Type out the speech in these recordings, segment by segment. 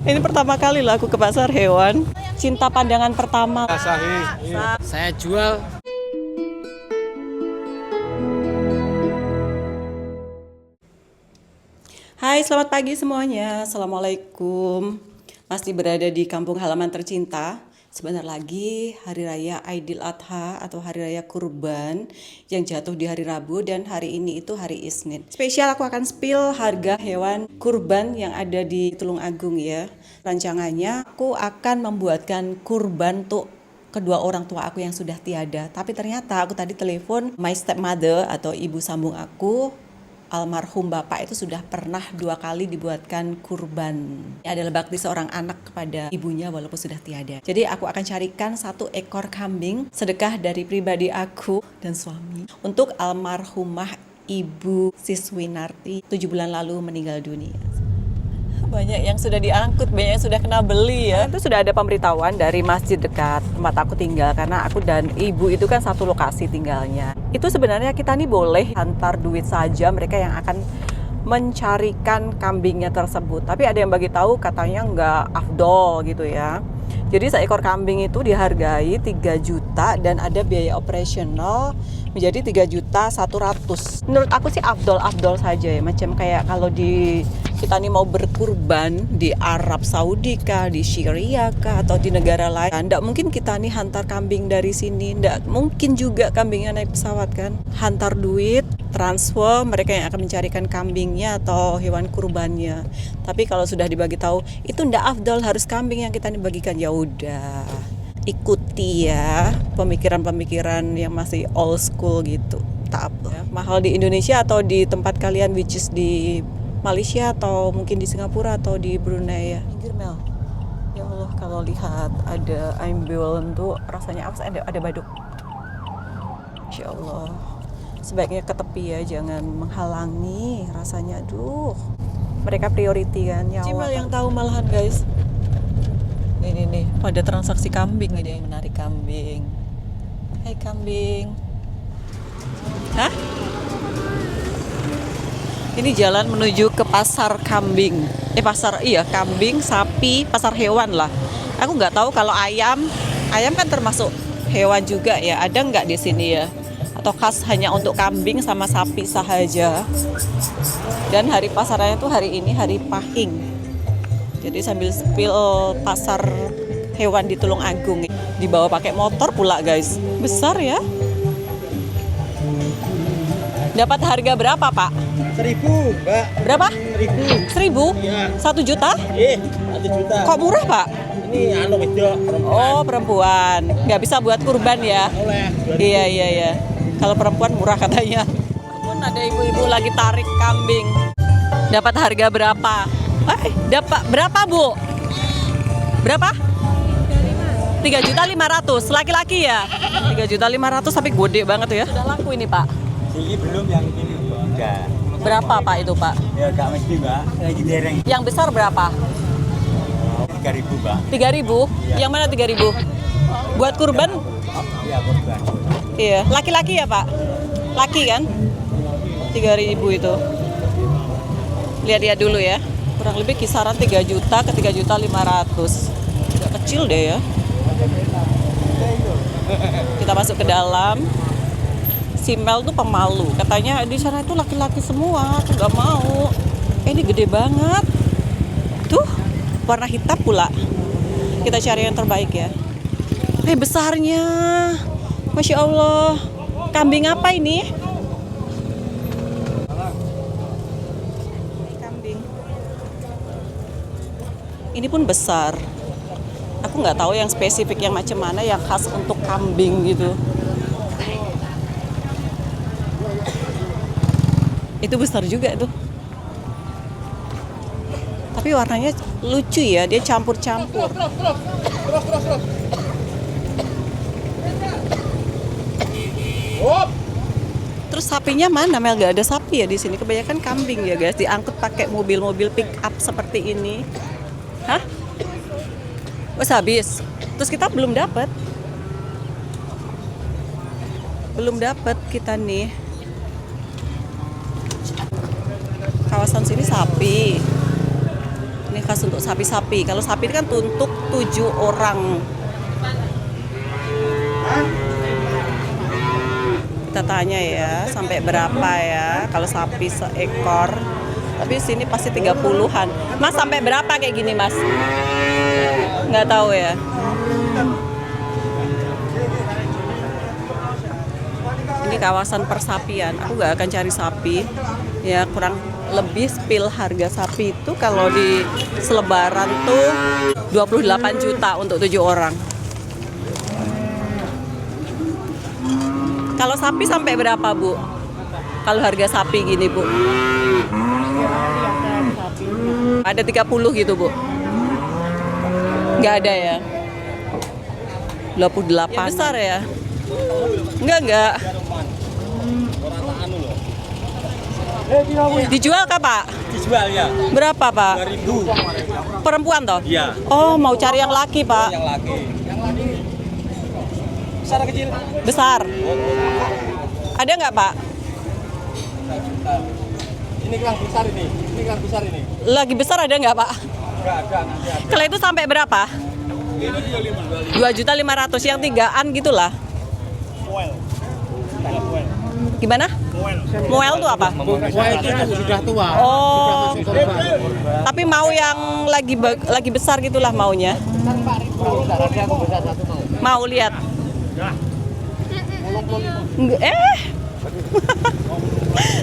Ini pertama kali lah aku ke pasar hewan. Cinta pandangan pertama. Saya jual. Hai, selamat pagi semuanya. Assalamualaikum. Masih berada di kampung halaman tercinta. Sebentar lagi Hari Raya Aidil Adha atau Hari Raya Kurban yang jatuh di hari Rabu dan hari ini itu hari Isnin. Spesial aku akan spill harga hewan kurban yang ada di Tulungagung ya. Rancangannya aku akan membuatkan kurban untuk kedua orang tua aku yang sudah tiada. Tapi ternyata aku tadi telepon my stepmother atau ibu sambung aku, almarhum bapak itu sudah pernah 2 kali dibuatkan kurban. Ini adalah bakti seorang anak kepada ibunya walaupun sudah tiada. Jadi aku akan carikan 1 ekor kambing sedekah dari pribadi aku dan suami untuk almarhumah Ibu Siswinarti 7 bulan lalu meninggal dunia. Banyak yang sudah diangkut, banyak yang sudah kena beli ya. Itu sudah ada pemberitahuan dari masjid dekat tempat aku tinggal karena aku dan ibu itu kan satu lokasi tinggalnya. Itu sebenarnya kita nih boleh antar duit saja mereka yang akan mencarikan kambingnya tersebut. Tapi ada yang bagi tahu katanya nggak afdol gitu ya. Jadi seekor kambing itu dihargai 3 juta dan ada biaya operasional menjadi 3.100.000. Menurut aku sih afdol saja ya. Macam kayak kalau kita nih mau berkurban di Arab Saudi kah, di Syria kah, atau di negara lain. Nggak mungkin kita nih hantar kambing dari sini. Nggak mungkin juga kambingnya naik pesawat kan. Hantar duit, transfer, mereka yang akan mencarikan kambingnya atau hewan kurbannya. Tapi kalau sudah dibagi tahu, itu nggak afdol harus kambing yang kita nih bagikan. Ya udah, ikuti ya pemikiran-pemikiran yang masih old school gitu. Tak apa. Ya, mahal di Indonesia atau di tempat kalian which is di Malaysia atau mungkin di Singapura atau di Brunei ya. Minggir Mel. Ya Allah, kalau lihat ada ambulan tuh rasanya apa? Ada baduk. Insya Allah. Sebaiknya ke tepi ya, jangan menghalangi rasanya. Aduh. Mereka priority kan nyawa. Cimal yang tahu malahan guys. Nih, pada transaksi kambing ini yang menarik kambing. Hai kambing. Hah? Ini jalan menuju ke pasar kambing. Kambing, sapi, pasar hewan lah. Aku nggak tahu kalau ayam kan termasuk hewan juga ya. Ada nggak di sini ya? Atau khas hanya untuk kambing sama sapi sahaja? Dan hari pasarnya tuh hari ini hari Pahing. Jadi sambil spill pasar hewan di Tulungagung. Dibawa pakai motor pula guys. Besar ya. Dapat harga berapa Pak? 1.000, Mbak. Berapa? 1.000. 1.000? Iya. 1 juta? 1 juta. Kok murah Pak? Ini wedok perempuan. Oh perempuan. Nggak bisa buat kurban ya? Oleh. Iya. Kalau perempuan murah katanya. Pun ada ibu-ibu lagi tarik kambing. Dapat harga berapa? Dapat berapa Bu? Berapa? 3.500.000. Laki-laki ya? 3.500.000 tapi gede banget ya. Sudah laku ini Pak? Ini belum yang ini enggak. Berapa Pak itu Pak? Ya enggak mesti Mbak, lagi dereng. Yang besar berapa? 3.000 Mbak. 3.000? Iya. Yang mana 3.000? Buat kurban? Iya, kurban. Iya, laki-laki ya Pak? Laki kan? 3.000 itu. Lihat-lihat dulu ya. Kurang lebih kisaran 3 juta ke 3.500.000. Agak kecil deh ya. Kita masuk ke dalam. Si Mel tuh pemalu. Katanya di sana itu laki-laki semua. Aku nggak mau. Ini gede banget. Tuh, warna hitam pula. Kita cari yang terbaik ya. Besarnya. Masya Allah. Kambing apa ini? Kambing. Ini pun besar. Aku nggak tahu yang spesifik yang macam mana yang khas untuk kambing gitu. Itu besar juga tuh. Tapi warnanya lucu ya, dia campur-campur. Terus sapinya mana Mel? Gak ada sapi ya di sini. Kebanyakan kambing ya guys, diangkut pakai mobil-mobil pick up seperti ini. Hah? Wes habis. Terus kita belum dapat kita nih. Kawasan sini sapi. Ini khas untuk sapi-sapi. Kalau sapi ini kan untuk 7 orang. Kita tanya ya, sampai berapa ya kalau sapi seekor. Tapi sini pasti 30-an. Mas, sampai berapa kayak gini, Mas? Nggak tahu ya. Ini kawasan persapian. Aku nggak akan cari sapi. Ya, kurang lebih spill harga sapi itu kalau di selebaran tuh 28 juta untuk 7 orang. Kalau sapi sampai berapa, Bu? Kalau harga sapi gini, Bu? Ada 30 gitu, Bu? Nggak ada ya? 28. Ya, besar ya? Enggak. Dijual kah, Pak? Dijual ya. Berapa, Pak? 2.000. Perempuan toh? Iya. Oh, mau cari yang laki, Pak? Yang laki. Besar kecil? Besar. Ada nggak, Pak? Ini kelas besar ini. Ini kelas besar ini. Lagi besar ada nggak, Pak? Enggak ada, nanti ada. Kalau itu sampai berapa? Ini 2.500.000 yang 3-an gitulah. Gimana? Moel tuh apa? Wah itu sudah tua. Oh, Sudah masuk korban. tapi mau yang lagi besar gitulah maunya. Mau lihat?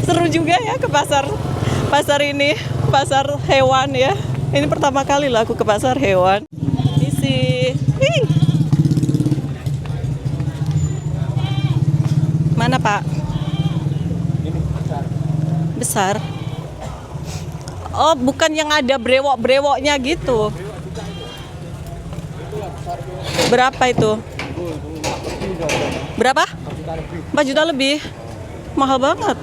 Seru juga ya ke pasar ini, pasar hewan ya. Ini pertama kali lah aku ke pasar hewan. Isi. Mana, Pak? Besar. Oh, bukan yang ada brewok-brewoknya gitu. Berapa itu? Berapa? 4 juta lebih. Mahal banget.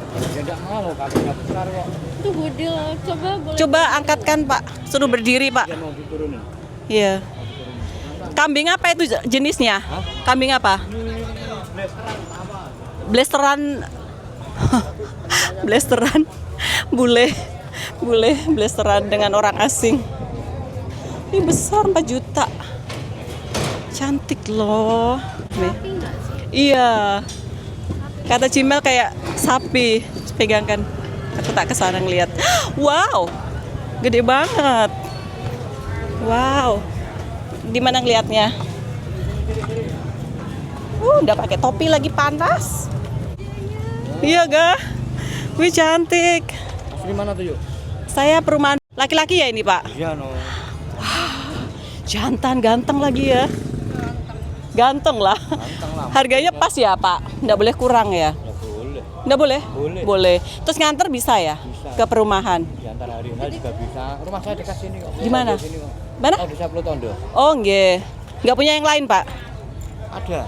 Itu gede loh. Coba boleh. Coba angkatkan, Pak. Suruh berdiri, Pak. Iya. Kambing apa itu jenisnya? Kambing apa? Blasteran. Blasteran. Bule blasteran dengan orang asing. Ini besar 4 juta. Cantik loh. Nih. Iya. Kata Cimel kayak sapi. Pegangkan. Aku tak kesana ngeliat. Wow. Gede banget. Wow. Di mana ngeliatnya? Udah pakai topi lagi panas. Iya ga? Wih cantik. Di mana tuh, yuk? Saya perumahan laki-laki ya ini, Pak? Iya, no. Jantan, ganteng lagi ya. Ganteng lah. Harganya pas ya, Pak? Nggak boleh kurang ya? Boleh. Nggak boleh? Boleh. Boleh. Terus nganter bisa ya? Bisa. Ke perumahan? Diantar hari H juga bisa. Rumah saya dekat sini kok. Di mana? Sini kok. Mana? Oh, bisa Plutondo. Oh, nggih. Nggak punya yang lain, Pak? Ada.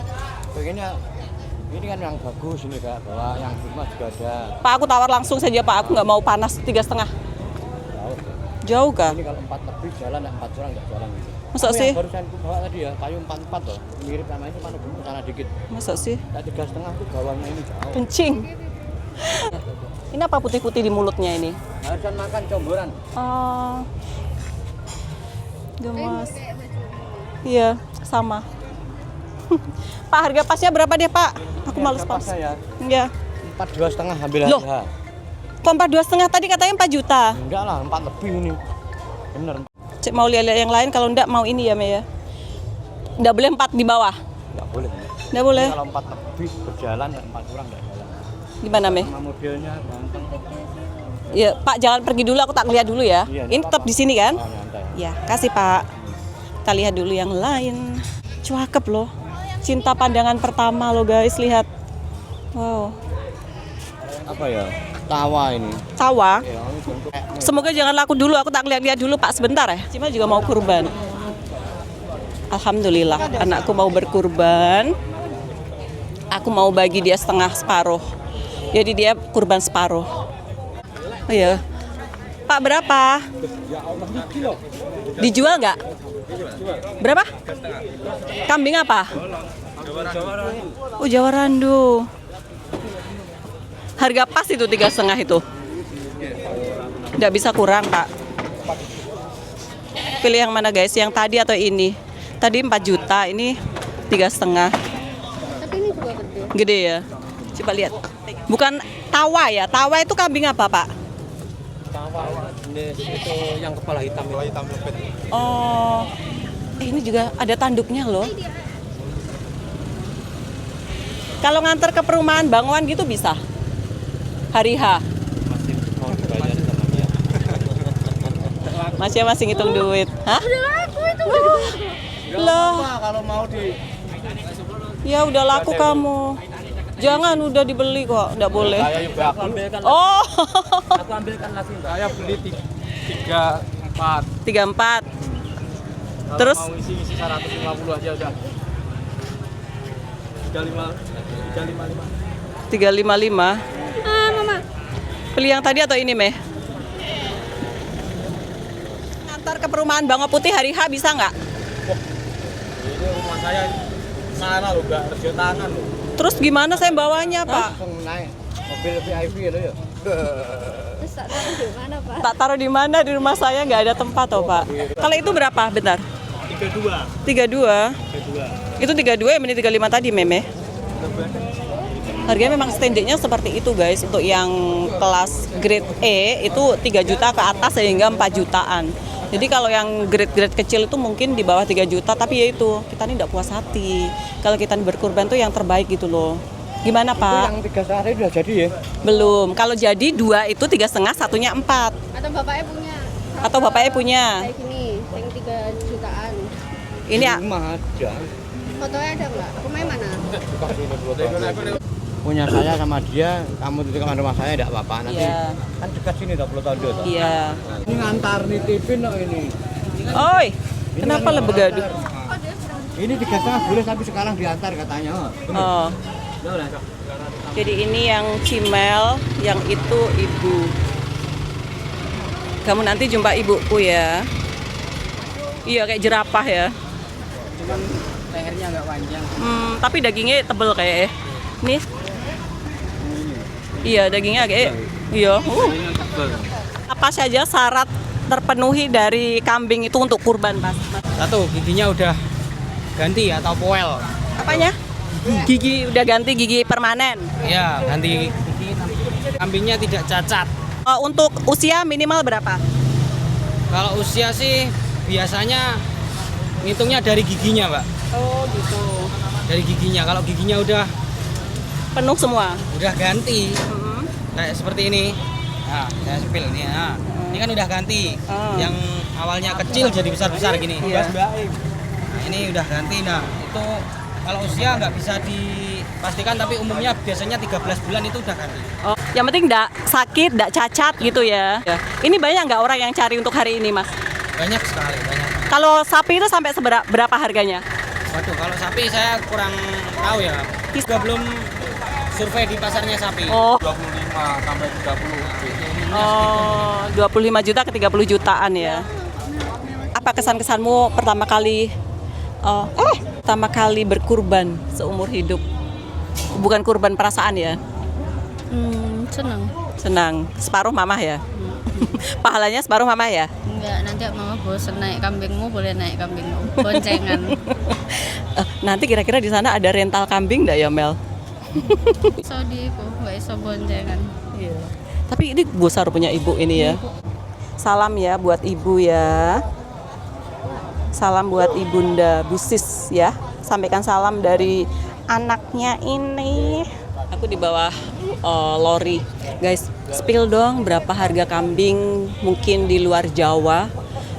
Begini ini kan yang bagus ini Kak, bahwa yang rumah juga ada. Pak, aku tawar langsung saja, Pak. Aku nggak mau panas 3,5. Jauh. Jauh kah? Ini kalau 4 lebih jalan, 4 orang nggak jalan gitu. Masa Tapi sih? yang barusan aku bawa tadi ya, kayu 44 loh. Mirip sama ini mana dulu sana dikit. Masa sih? Tak 3,5 tuh bawahnya ini jauh. Kencing. Ini apa putih-putih di mulutnya ini? Barusan makan comboran. Oh. Gemas. Iya, sama. Pak, harga pasnya berapa deh, Pak? Aku males pas. Ya. Iya. 4,2,5 ambil Loh. aja. Kok 4,2,5 tadi katanya 4 juta? Enggak lah, 4 lebih ini. Bener. Cek mau lihat yang lain, kalau enggak mau ini ya, Mei ya. Enggak boleh 4 di bawah. Enggak boleh. Enggak boleh. Kalau 4 lebih berjalan, 4 orang enggak jalan. Gimana, Mei? Sama modelnya ganteng. Ya, Pak, jangan pergi dulu, aku tak lihat dulu ya. Iya, Ini tetap di sini kan? Oh, nyantai. Ya, kasih, Pak. Kita lihat dulu yang lain. Cakep loh. Cinta pandangan pertama loh, guys, lihat. Wow. Apa ya? Tawa ini. Tawa. Ya, ini bentuk Semoga jangan laku dulu, aku tak lihat-lihat dulu, Pak, sebentar ya. Cima juga mau kurban. Alhamdulillah, anakku mau berkurban. Aku mau bagi dia setengah separuh. Jadi dia kurban separuh. Oh iya. Pak, berapa? Dijual nggak? Berapa? Kambing apa? Oh, Jawa Randu. Harga pas itu 3,5 itu. Nggak bisa kurang, Pak. Pilih yang mana guys? Yang tadi atau ini? Tadi 4 juta, ini 3,5. Tapi ini juga gede. Gede ya? Coba lihat. Bukan tawa ya? Tawa itu kambing apa Pak? Jenis itu yang kepala hitam. Oh, ini juga ada tanduknya loh. Kalau nganter ke perumahan Banguan gitu bisa? Hari H? Masih mau dibayar sama dia. Masih ngitung duit. Hah? Udah laku itu. Loh, Kalau mau di ya udah laku kamu. Jangan, udah dibeli kok, nggak boleh. saya juga aku ambilkan. Oh, Aku ambilkan lagi. Saya beli 3,4. 34. Kalau Terus? mau isi 150 aja udah. 355. 355. Ah, Mama. Pilih yang tadi atau ini, Meh? Ngantar ke perumahan Bangau Putih hari H bisa nggak? Ini rumah saya sana loh, enggak regio tangan loh. Terus gimana saya bawanya, Pak? Langsung naik mobil VIP itu ya. Terus tak tahu di mana, Pak? Tak taruh di mana, di rumah saya nggak ada tempat toh, Pak. Kalau itu berapa? Bentar. 32. 32. 32. Itu 32 ya, ini 35 tadi, Meme. Harganya memang standingnya seperti itu, guys. Untuk yang kelas grade E itu 3 juta ke atas sehingga 4 jutaan. Jadi kalau yang grade-grade kecil itu mungkin di bawah 3 juta, tapi ya itu, kita ini tidak puas hati. Kalau kita berkurban tuh yang terbaik gitu loh. Gimana, Itu Pak? yang 3 sehari udah jadi ya. Belum. Kalau jadi 2 itu 3,5, satunya 4. Atau bapaknya punya? Atau bapaknya punya. Kayak gini, yang 3 jutaan. Ini Di rumah ada. Fotonya ada nggak? Rumahnya mana? Punya saya sama dia, kamu titipkan rumah saya enggak apa-apa nanti. Iya. Kan dekat sini 20 tahun dia. Iya. Ini ngantar nitipin kok ini. Oi, kenapa kan lebih gaduh? Ini 3,5 boleh tapi sekarang diantar katanya. Oh. Jadi ini yang Cimel, yang itu ibu. Kamu nanti jumpa ibuku ya. Iya, kayak jerapah ya. Cuman lehernya agak panjang. Tapi dagingnya tebel kayak nih. Iya, dagingnya agak iya. Apa saja syarat terpenuhi dari kambing itu untuk kurban, Mas? Satu, giginya udah ganti atau poel. Apanya? Gigi udah ganti gigi permanen. Ya, ganti gigi. Kambingnya tidak cacat. Untuk usia minimal berapa? Kalau usia sih biasanya ngitungnya dari giginya, Mbak. Oh, gitu. Dari giginya. Kalau giginya udah Penuh semua. ganti Mm-hmm. kayak seperti ini. Nah, saya spill nih. Nah, ini kan udah ganti. Yang awalnya kecil jadi besar-besar gini. Iya. Nah, ini udah ganti. Nah, itu kalau usia nggak bisa dipastikan, tapi umumnya biasanya 13 bulan itu udah ganti. Oh, yang penting enggak sakit, enggak cacat gitu ya. Ini banyak nggak orang yang cari untuk hari ini, Mas? Banyak sekali, banyak. Kalau sapi itu sampai berapa harganya? Waduh, kalau sapi saya kurang tahu ya. Juga belum survei di pasarnya sapi. Oh, 25 sampai 30. oh 25 juta ke 30 jutaan ya. Apa kesan-kesanmu pertama kali berkurban seumur hidup? Bukan kurban perasaan ya? Senang. Senang. Separuh mamah ya? Pahalanya separuh mamah ya? Enggak, nanti Mama bosan naik kambingmu, boleh naik kambingmu. Boncengan. Nanti kira-kira di sana ada rental kambing enggak ya, Mel? Iso diiku, nggak iso boncengan. Iya. Tapi ini besar punya ibu ini ya. Salam ya buat ibu ya. Salam buat ibunda Busis ya. Sampaikan salam dari anaknya ini. Aku di bawah lori. Guys, spill dong berapa harga kambing mungkin di luar Jawa.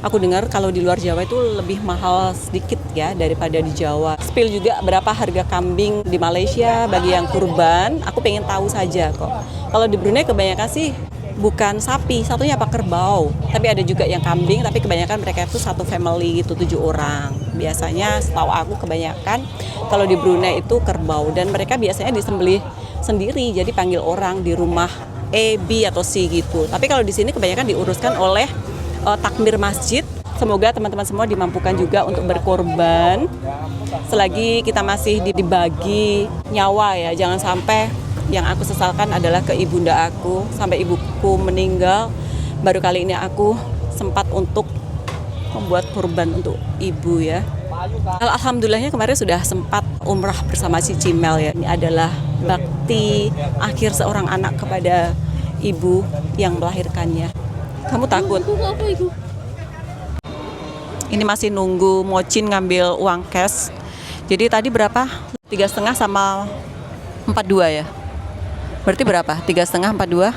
Aku dengar kalau di luar Jawa itu lebih mahal sedikit ya daripada di Jawa. Spill juga berapa harga kambing di Malaysia bagi yang kurban. Aku pengen tahu saja kok. Kalau di Brunei kebanyakan sih bukan sapi, satunya apa kerbau. Tapi ada juga yang kambing, tapi kebanyakan mereka itu satu family gitu, 7 orang. Biasanya setahu aku kebanyakan kalau di Brunei itu kerbau. Dan mereka biasanya disembelih sendiri, jadi panggil orang di rumah A, B, atau C gitu. Tapi kalau di sini kebanyakan diuruskan oleh takmir masjid. Semoga teman-teman semua dimampukan juga untuk berkorban. Selagi kita masih dibagi nyawa ya, jangan sampai yang aku sesalkan adalah ke ibunda aku. Sampai ibuku meninggal, baru kali ini aku sempat untuk membuat kurban untuk ibu ya. Alhamdulillahnya kemarin sudah sempat umrah bersama si Cimel ya. Ini adalah bakti akhir seorang anak kepada ibu yang melahirkannya. Kamu takut? Ini masih nunggu Mocin ngambil uang cash. Jadi tadi berapa? 3,5 sama 42 ya? Berarti berapa? 3,5 42?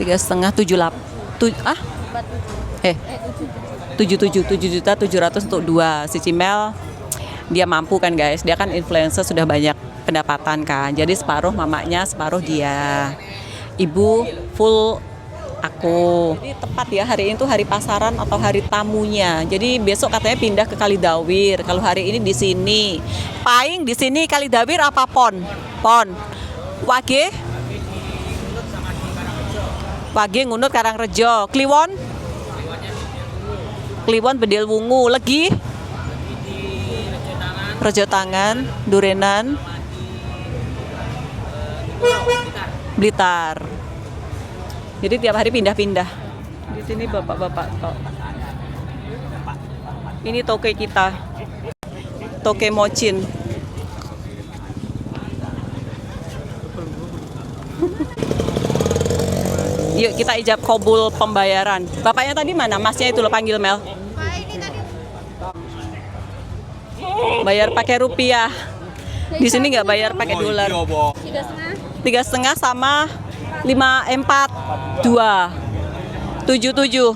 3,5 7,700 untuk 2. Si Cimel dia mampu kan guys, dia kan influencer, sudah banyak pendapatan kan, jadi separuh mamanya, separuh dia. Ibu full aku. Jadi tepat ya, hari ini tuh hari pasaran atau hari tamunya. Jadi besok katanya pindah ke Kalidawir. Kalau hari ini di sini. Paing di sini Kalidawir apa Pon? Pon. Wage? Wage Ngunut Karangrejo. Kliwon? Kliwon Bedil Wungu. Legi? Rejo Tangan, Durenan, Blitar. Jadi tiap hari pindah-pindah. Di sini bapak-bapak tok. Ini toke kita. Toke Mocin. Yuk kita ijab kabul pembayaran. Bapaknya tadi mana? Masnya itu lo panggil Mel. Bayar pakai rupiah. Di sini nggak bayar pakai dolar. 3,5 sama 5,4 2 77.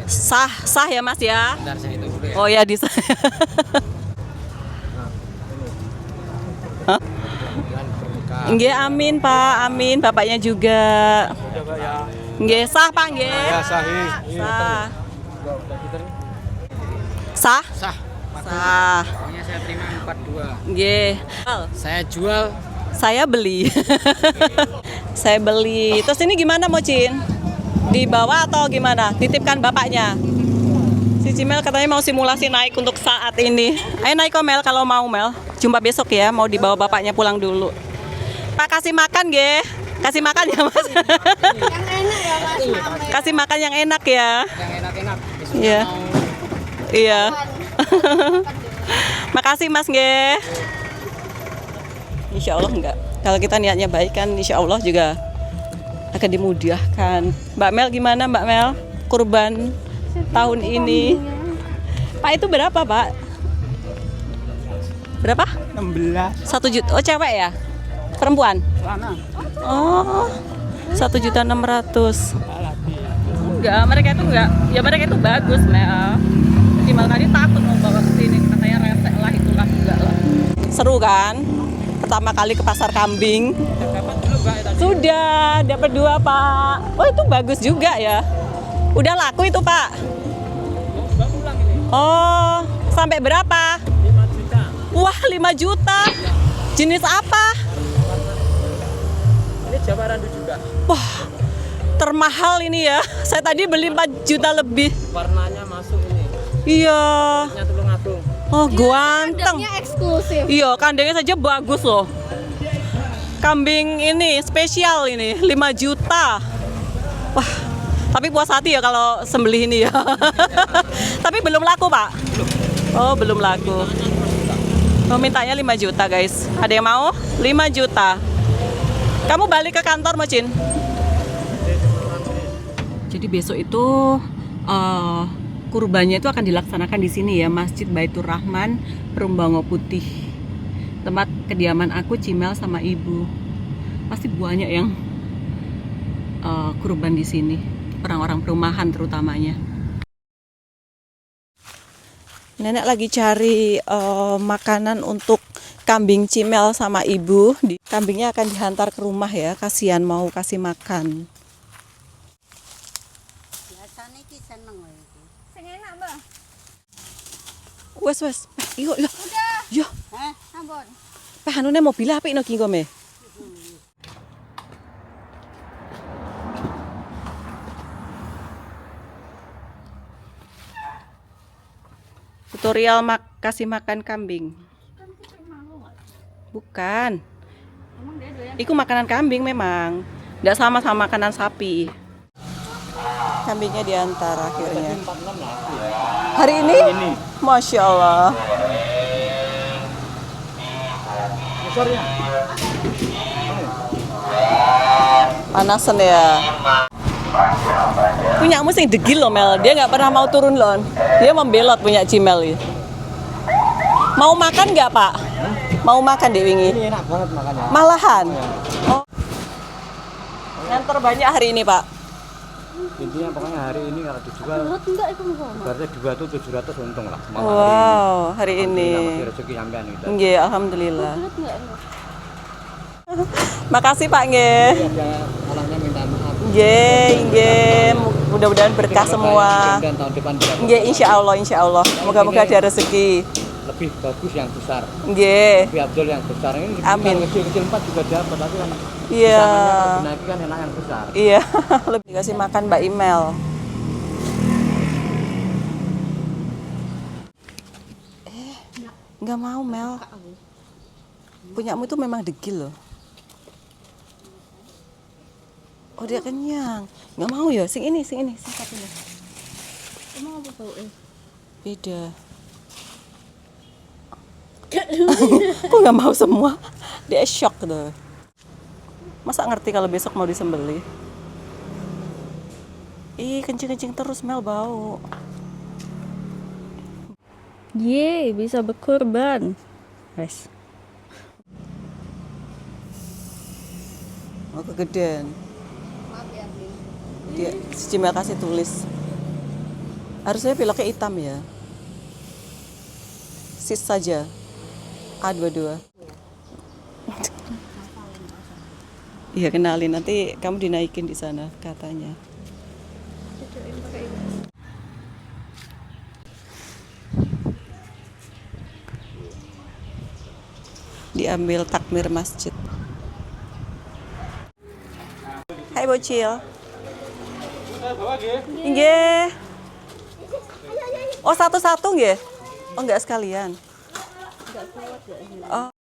Sah ya Mas ya. Bentar, saya hitung dulu ya. Oh ya di sana. Nggih, amin Pak, amin. Bapaknya juga. Nggih, sah Pak, nggih. Ya, sahih. Sah. Sah? Sah. Sah. Pokoknya saya terima 42. Nggih. Saya jual. Saya beli. Saya beli. Terus ini gimana Mocin? Dibawa atau gimana? Titipkan bapaknya. Si Cimel katanya mau simulasi naik untuk saat ini. Ayo naik kok Mel kalau mau Mel. Jumpa besok ya, mau dibawa bapaknya pulang dulu. Pak kasih makan nggih. Kasih makan ya Mas. Yang enak ya Mas. Kasih makan yang enak ya. Yang enak-enak. Besok Iya. mau Iya. Makasih Mas nggih. Insya Allah enggak. Kalau kita niatnya baik kan insya Allah juga akan dimudahkan. Mbak Mel gimana Mbak Mel? Kurban tahun ini. Pak itu berapa Pak? Berapa? 16. 1 juta. Oh cewek ya? Perempuan? Oh 1.600.000. Enggak, mereka itu enggak. Ya mereka itu bagus Mel. Cuma tadi takut mau bawa ke sini, katanya resek lah itulah enggak lah. Seru kan? Pertama kali ke pasar kambing. Sudah dapat 2 Pak. Oh itu bagus juga ya. Udah laku itu Pak. Oh sampai berapa? 5 juta. Wah 5 juta. Jenis apa? Ini Jawa Randu juga. Wah termahal ini ya. Saya tadi beli 4 juta lebih. Warnanya masuk ini. Iya. Nya tulung-atung. Oh ganteng. Kandangnya eksklusif. Iya, kandangnya saja bagus loh. Kambing ini spesial ini 5 juta. Wah, tapi puas hati ya kalau sembelih ini ya. Tapi belum laku, Pak? Oh, belum laku. Oh, mintanya 5 juta, guys. Ada yang mau? 5 juta. Kamu balik ke kantor, Mocin? Jadi besok itu kurbannya itu akan dilaksanakan di sini ya, Masjid Baitur Rahman, Perumbango Putih. Tempat kediaman aku, Cimel sama ibu. Pasti banyak yang kurban di sini, orang-orang perumahan terutamanya. Nenek lagi cari makanan untuk kambing Cimel sama ibu. Kambingnya akan dihantar ke rumah ya, kasihan mau kasih makan. Biasanya ki seneng wae iki. Sing enak, Mbak. Wes, iyo. Udah. Yo, Ampun. anune mobil apik no ki ngome. Tutorial kasih makan kambing. Bukan. Iku makanan kambing memang. Nggak sama makanan sapi. Kambingnya diantar akhirnya. 46 lah. Hari ini? Masya Allah. Motornya. Panasan ya. Punya sing degil loh Mel. Dia nggak pernah mau turun loh. Dia membelot punya Cimel. Mau makan nggak Pak? Mau makan Dek Wingi? Ini enak banget makannya. Malahan. Oh. Nganter banyak hari ini Pak. Intinya pokoknya hari ini kalau dijual berarti 2 tuh 700 untung lah. Wow, hari ini. Masih rezeki sampean gitu. Nggih, alhamdulillah. Makasih Pak nggih. Ada orangnya minta maaf. Nggih. Mudah-mudahan berkah semua. Dan tahun depan bisa Nggih, insya Allah. Moga-moga ada rezeki. lebih bagus yang besar. Nggih. Lebih abdul yang besar. Ini Amin. kecil-kecil 4 juga dapat tapi kan Iya. kalau dinaiki kan enak yang besar. Iya. Lebih dikasih makan Mbak Imel. Nggak mau Mel. Punyamu tuh memang degil loh. Oh dia kenyang. Nggak mau ya? Sing ini, sing satu ini. Emang apa bau Beda. Kok nggak mau semua? Dia shock tuh. Masa ngerti kalau besok mau disembelih? Ih, kencing-kencing terus Mel bau. Yeay, bisa berkorban. Guys. Mau kegedean. Dia si Cimel kasih tulis. Harusnya piloknya hitam ya. Sis saja. A22. Iya kenalin nanti kamu dinaikin di sana katanya. Diambil takmir masjid. Hai bocil. Nggih. Oh satu-satu nggih? Oh enggak sekalian. Oh.